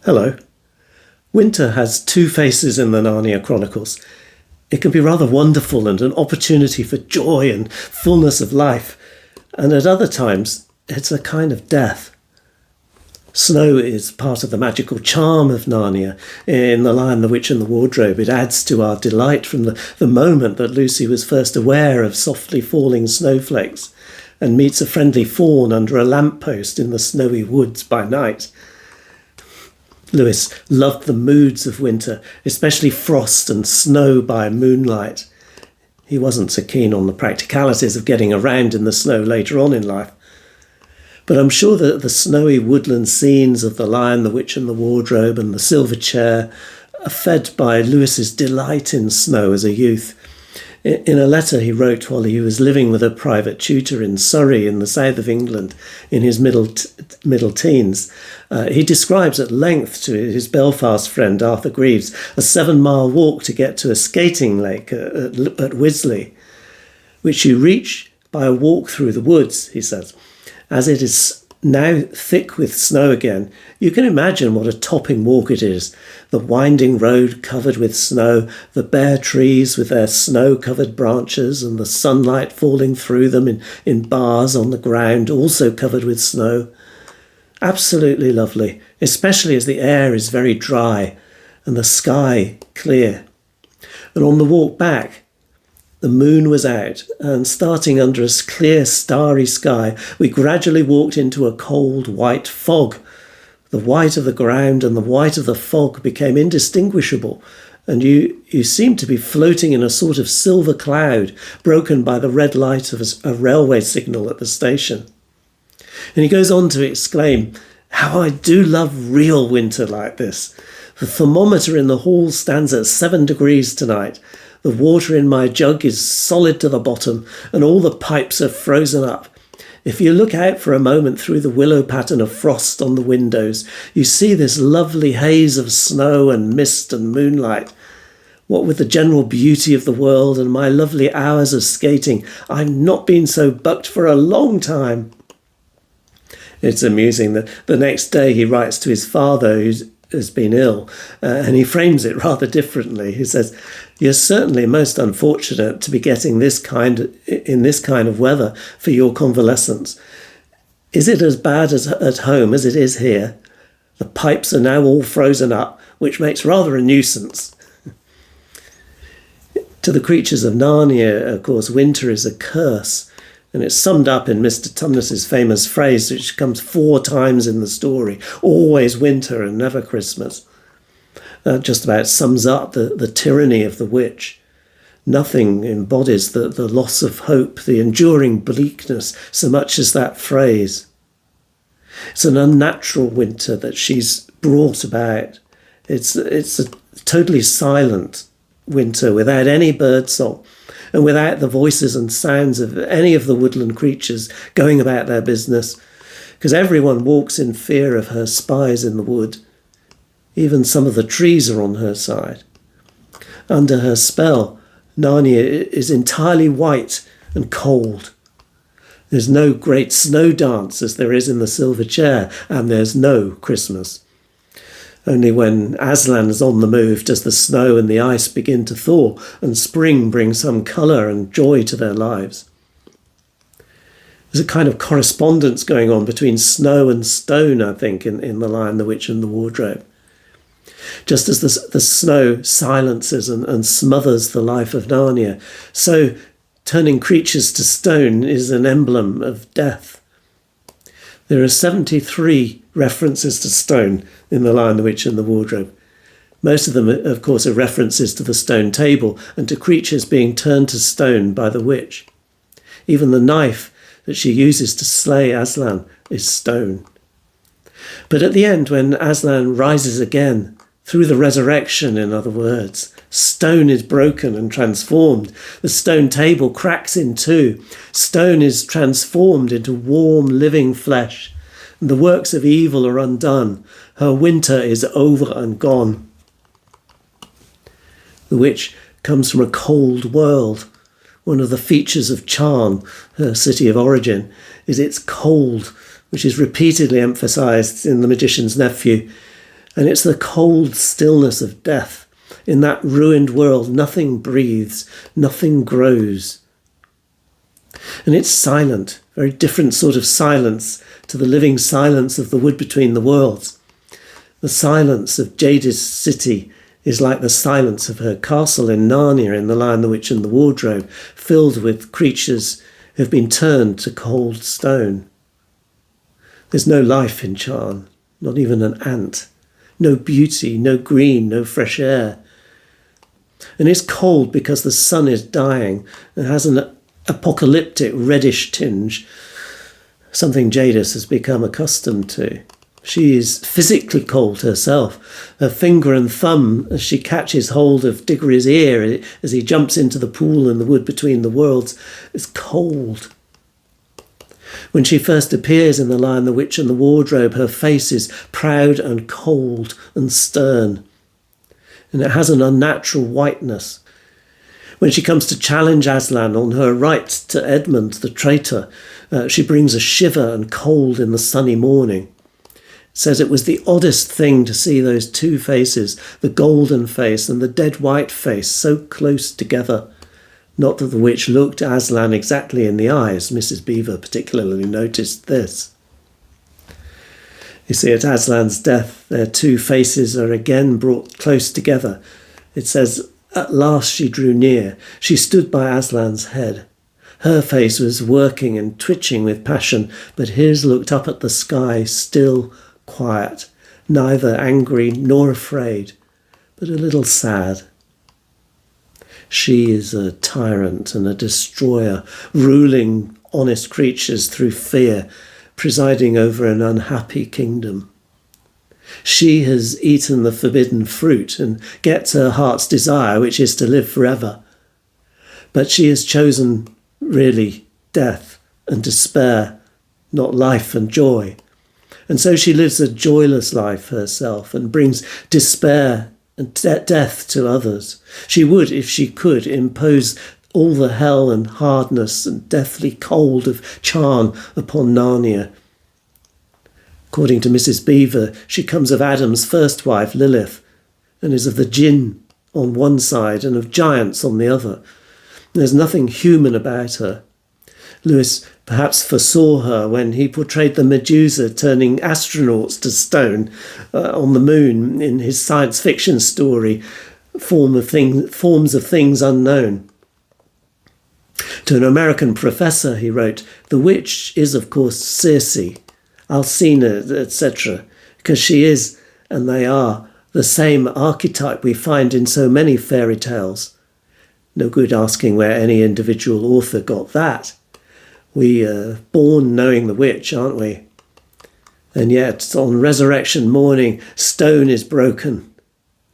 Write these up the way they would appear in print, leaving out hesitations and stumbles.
Hello. Winter has two faces in the Narnia Chronicles. It can be rather wonderful and an opportunity for joy and fullness of life, and at other times it's a kind of death. Snow is part of the magical charm of Narnia. In The Lion, the Witch and the Wardrobe, it adds to our delight from the moment that Lucy was first aware of softly falling snowflakes and meets a friendly fawn under a lamppost in the snowy woods by night. Lewis loved the moods of winter, especially frost and snow by moonlight. He wasn't so keen on the practicalities of getting around in the snow later on in life. But I'm sure that the snowy woodland scenes of The Lion, the Witch and the Wardrobe and the Silver Chair are fed by Lewis's delight in snow as a youth. In a letter he wrote while he was living with a private tutor in Surrey in the south of England in his middle teens, he describes at length to his Belfast friend Arthur Greaves a 7-mile walk to get to a skating lake at Wisley, which you reach by a walk through the woods, he says. As it is now thick with snow again, you can imagine what a topping walk it is. The winding road covered with snow, the bare trees with their snow-covered branches and the sunlight falling through them in bars on the ground, also covered with snow. Absolutely lovely, especially as the air is very dry and the sky clear. And on the walk back, the moon was out, and starting under a clear, starry sky, we gradually walked into a cold, white fog. The white of the ground and the white of the fog became indistinguishable, and you seemed to be floating in a sort of silver cloud, broken by the red light of a railway signal at the station. And he goes on to exclaim, "How I do love real winter like this. The thermometer in the hall stands at 7 degrees tonight. The water in my jug is solid to the bottom, and all the pipes are frozen up. If you look out for a moment through the willow pattern of frost on the windows, you see this lovely haze of snow and mist and moonlight. What with the general beauty of the world and my lovely hours of skating, I've not been so bucked for a long time." It's amusing that the next day he writes to his father, who has been ill, and he frames it rather differently. He says, "You're certainly most unfortunate to be getting this kind of weather for your convalescence. Is it as bad as at home as it is here? The pipes are now all frozen up, which makes rather a nuisance." To the creatures of Narnia, of course, winter is a curse, and it's summed up in Mr. Tumnus's famous phrase, which comes 4 times in the story: always winter and never Christmas. That just about sums up the tyranny of the witch. Nothing embodies the loss of hope, the enduring bleakness, so much as that phrase. It's an unnatural winter that she's brought about. It's a totally silent winter without any birdsong, and without the voices and sounds of any of the woodland creatures going about their business, because everyone walks in fear of her spies in the wood. Even some of the trees are on her side. Under her spell, Narnia is entirely white and cold. There's no great snow dance as there is in the Silver Chair, and there's no Christmas. Only when Aslan is on the move does the snow and the ice begin to thaw, and spring brings some colour and joy to their lives. There's a kind of correspondence going on between snow and stone, I think, in The Lion, the Witch and the Wardrobe. Just as the snow silences and smothers the life of Narnia, so turning creatures to stone is an emblem of death. There are 73 references to stone in The Lion, the Witch and the Wardrobe. Most of them, of course, are references to the stone table and to creatures being turned to stone by the witch. Even the knife that she uses to slay Aslan is stone. But at the end, when Aslan rises again, through the resurrection, in other words, stone is broken and transformed. The stone table cracks in two. Stone is transformed into warm, living flesh. And the works of evil are undone. Her winter is over and gone. The witch comes from a cold world. One of the features of Charn, her city of origin, is its cold, which is repeatedly emphasised in The Magician's Nephew. And it's the cold stillness of death. In that ruined world, nothing breathes, nothing grows. And it's silent, very different sort of silence to the living silence of the wood between the worlds. The silence of Jada's city is like the silence of her castle in Narnia in The Lion, the Witch and the Wardrobe, filled with creatures who have been turned to cold stone. There's no life in Charn, not even an ant. No beauty, no green, no fresh air. And it's cold because the sun is dying and has an apocalyptic reddish tinge, something Jadis has become accustomed to. She is physically cold herself. Her finger and thumb, as she catches hold of Diggory's ear as he jumps into the pool in the wood between the worlds, is cold. When she first appears in The Lion, the Witch and the Wardrobe, her face is proud and cold and stern, and it has an unnatural whiteness. When she comes to challenge Aslan on her right to Edmund, the traitor, she brings a shiver and cold in the sunny morning. Says it was the oddest thing to see those two faces, the golden face and the dead white face, so close together. Not that the witch looked Aslan exactly in the eyes. Mrs. Beaver particularly noticed this. You see, at Aslan's death, their two faces are again brought close together. It says, at last she drew near. She stood by Aslan's head. Her face was working and twitching with passion, but his looked up at the sky, still, quiet, neither angry nor afraid, but a little sad. She is a tyrant and a destroyer, ruling honest creatures through fear, presiding over an unhappy kingdom. She has eaten the forbidden fruit and gets her heart's desire, which is to live forever. But she has chosen, really, death and despair, not life and joy. And so she lives a joyless life herself and brings despair and death to others. She would, if she could, impose all the hell and hardness and deathly cold of Charn upon Narnia. According to Mrs. Beaver, she comes of Adam's first wife, Lilith, and is of the Jinn on one side and of giants on the other. There's nothing human about her. Lewis perhaps foresaw her when he portrayed the Medusa turning astronauts to stone on the moon in his science fiction story, Forms of Things Unknown. To an American professor, he wrote, "The witch is, of course, Circe, Alcina, etc., because she is, and they are, the same archetype we find in so many fairy tales." No good asking where any individual author got that. We are born knowing the witch, aren't we? And yet, on resurrection morning, stone is broken.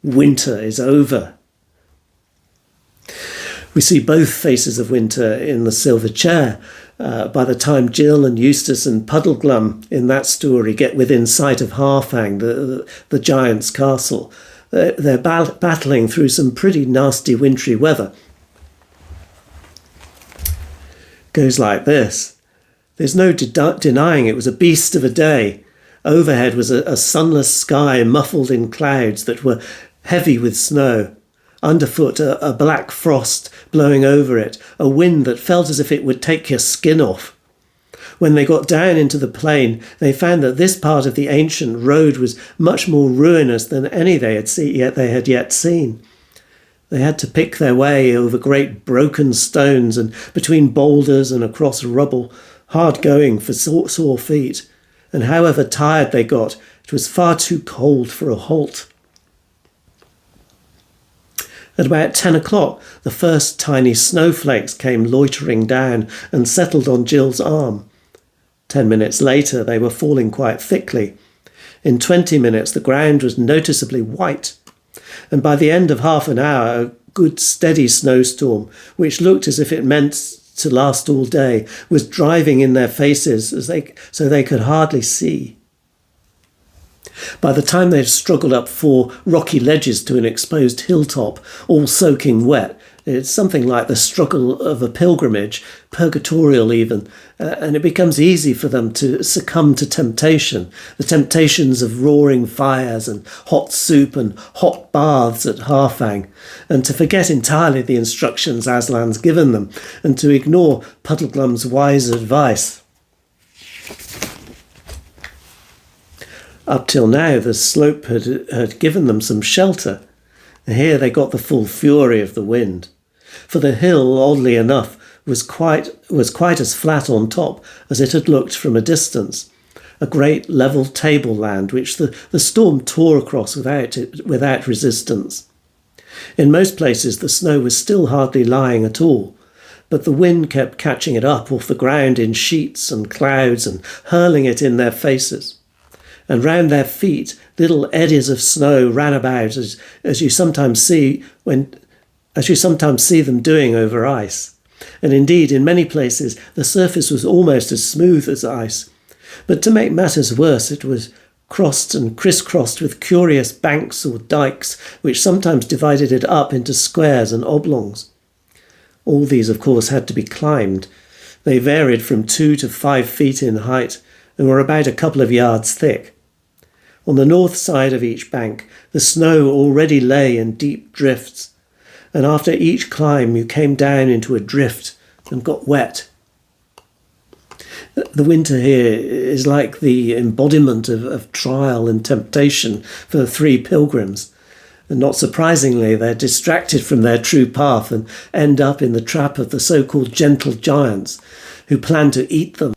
Winter is over. We see both faces of winter in the silver chair. By the time Jill and Eustace and Puddleglum in that story get within sight of Harfang, the giant's castle, they're battling through some pretty nasty wintry weather. Goes like this. There's no denying it was a beast of a day. Overhead was a sunless sky muffled in clouds that were heavy with snow. Underfoot, a black frost blowing over it, a wind that felt as if it would take your skin off. When they got down into the plain, they found that this part of the ancient road was much more ruinous than any they had yet seen. They had to pick their way over great broken stones and between boulders and across rubble, hard going for sore feet. And however tired they got, it was far too cold for a halt. At about 10 o'clock, the first tiny snowflakes came loitering down and settled on Jill's arm. 10 minutes later, they were falling quite thickly. In 20 minutes, the ground was noticeably white. And by the end of half an hour, a good steady snowstorm, which looked as if it meant to last all day, was driving in their faces so they could hardly see. By the time they'd struggled up 4 rocky ledges to an exposed hilltop, all soaking wet, It's something like the struggle of a pilgrimage, purgatorial even, and it becomes easy for them to succumb to temptation, the temptations of roaring fires and hot soup and hot baths at Harfang, and to forget entirely the instructions Aslan's given them, and to ignore Puddleglum's wise advice. Up till now, the slope had given them some shelter. Here they got the full fury of the wind. For the hill, oddly enough, was quite as flat on top as it had looked from a distance, a great level tableland which the storm tore across without resistance. In most places the snow was still hardly lying at all, but the wind kept catching it up off the ground in sheets and clouds and hurling it in their faces. And round their feet little eddies of snow ran about as you sometimes see them doing over ice. And indeed, in many places, the surface was almost as smooth as ice. But to make matters worse, it was crossed and crisscrossed with curious banks or dikes, which sometimes divided it up into squares and oblongs. All these, of course, had to be climbed. They varied from 2 to 5 feet in height and were about a couple of yards thick. On the north side of each bank, the snow already lay in deep drifts, and after each climb you came down into a drift and got wet. The winter here is like the embodiment of trial and temptation for the 3 pilgrims, and not surprisingly they're distracted from their true path and end up in the trap of the so-called gentle giants, who plan to eat them.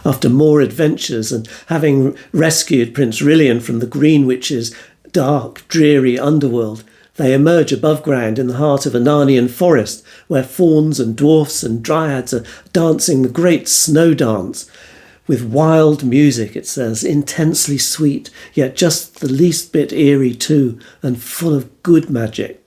After more adventures and having rescued Prince Rilian from the Green Witch's dark, dreary underworld, they emerge above ground in the heart of a Narnian forest, where fauns and dwarfs and dryads are dancing the great snow dance, with wild music, it says, intensely sweet, yet just the least bit eerie too, and full of good magic,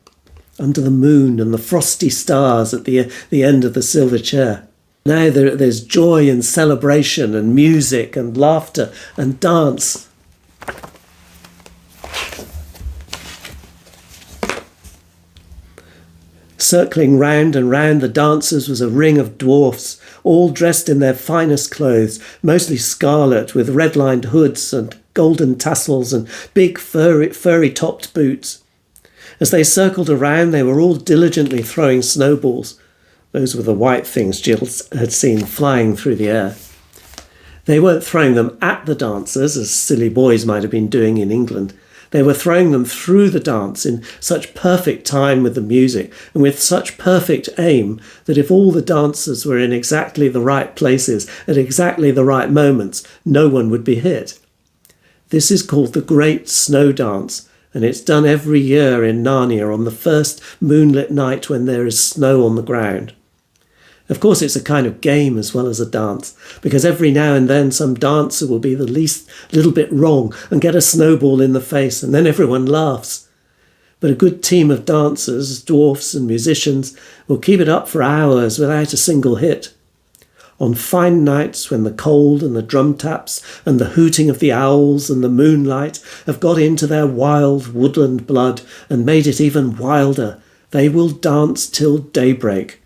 under the moon and the frosty stars at the end of the silver chair. Now there's joy and celebration and music and laughter and dance. Circling round and round the dancers was a ring of dwarfs, all dressed in their finest clothes, mostly scarlet, with red-lined hoods and golden tassels and big furry-topped boots. As they circled around, they were all diligently throwing snowballs. Those were the white things Jill had seen flying through the air. They weren't throwing them at the dancers, as silly boys might have been doing in England. They were throwing them through the dance in such perfect time with the music and with such perfect aim that if all the dancers were in exactly the right places at exactly the right moments, no one would be hit. This is called the Great Snow Dance, and it's done every year in Narnia on the first moonlit night when there is snow on the ground. Of course, it's a kind of game as well as a dance, because every now and then some dancer will be the least little bit wrong and get a snowball in the face, and then everyone laughs. But a good team of dancers, dwarfs and musicians, will keep it up for hours without a single hit. On fine nights when the cold and the drum taps and the hooting of the owls and the moonlight have got into their wild woodland blood and made it even wilder, they will dance till daybreak.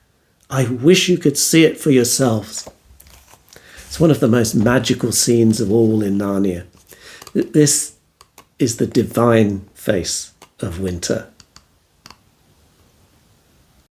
I wish you could see it for yourselves. It's one of the most magical scenes of all in Narnia. This is the divine face of winter.